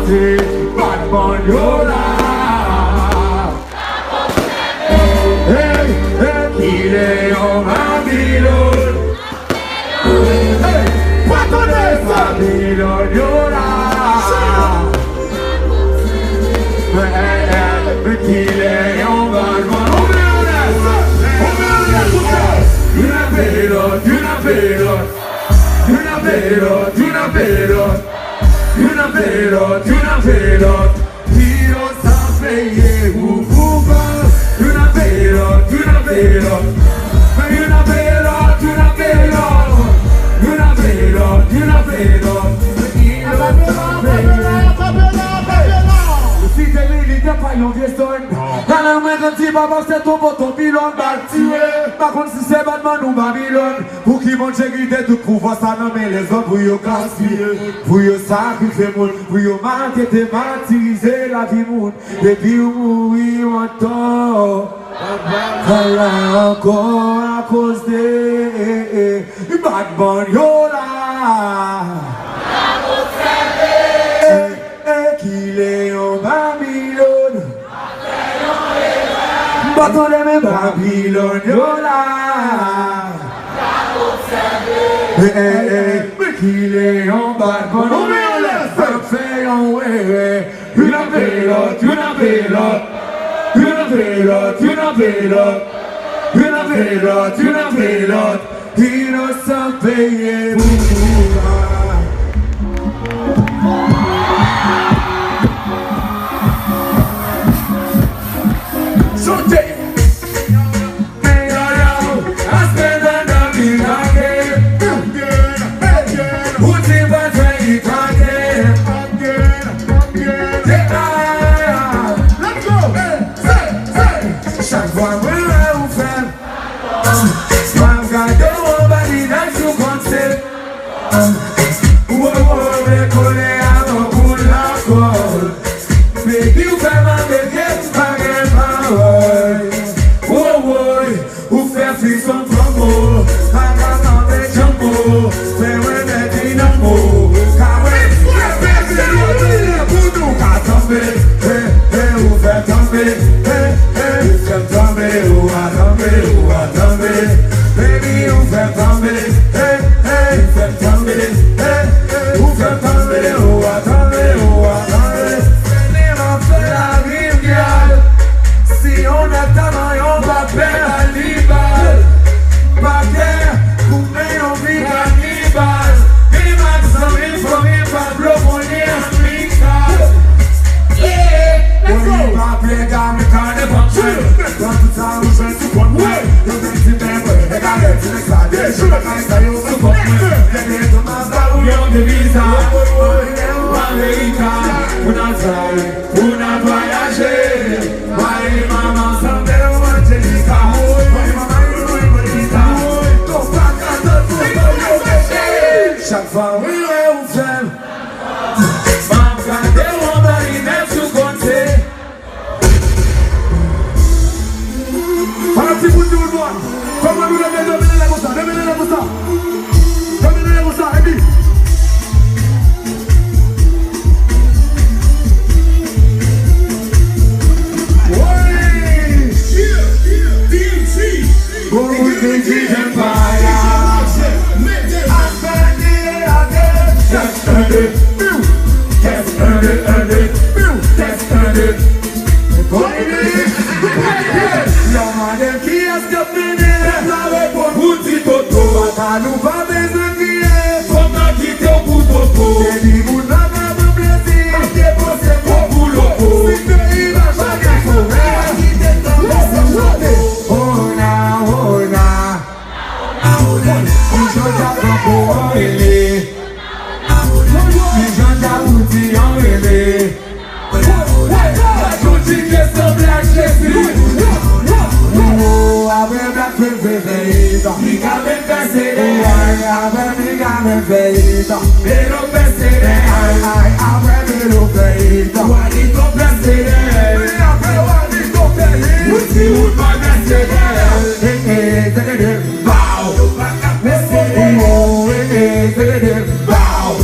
party, bad man, yola. Hey, hey, kile yo Babylon. Hey, what on earth? Babylon, yola. Hey, kile yo bad man. You na Babylon, you na Babylon. You na Babylon, you na Babylon. You na Babylon, you na Babylon. Hero sans payer ou pouvoir. You na Babylon, you na Babylon. You na Babylon, you na Babylon. You na Babylon, you na Babylon. Si t'es l'élite, t'es pas yon vieux son. Dans la main d'un petit papa, c'est ton bouton pilon. Par contre, si c'est Batman ou Babylone, pour qui mon chéri tout pouvoir, ça nomme les hommes pour y gaspiller, pour y sacrifier, pour y marquer, martyriser la vie monde. Et puis mourir en temps. Encore à cause de Batman, yo là. Qu'il est en Babylone. Baton de mes Babylone, yo là. Mais qu'il est en Babylone. On met le fait en way. You na Babylone, you na Babylone. You na Babylone, you na Babylone. You na Babylone, you na Babylone. Innocent payé pour Bow.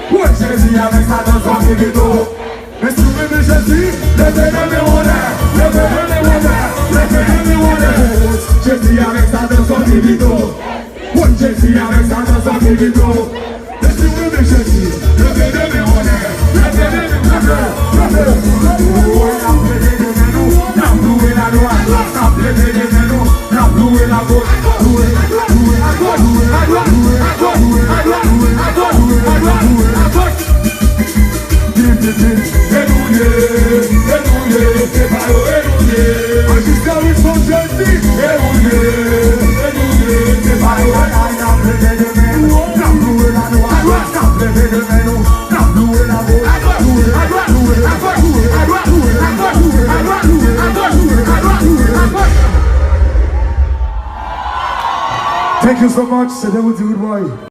Ouais, Jésus avec sa danse en vivito. Mais si vous aimez Jésus, levez-le en l'air, levez-le en l'air, levez-le en l'air. Jésus avec sa danse en vivito. Ouais, Jésus avec sa danse en vivito. Mais si vous aimez Jésus, levez-le en l'air, levez-le en l'air, levez-le. La pluie et la loi, la pluie et la pluie et la gauche, à droite, à droite, à droite, à droite, à droite, à droite, à droite. Thank you so much. C'est de vous dire, boy.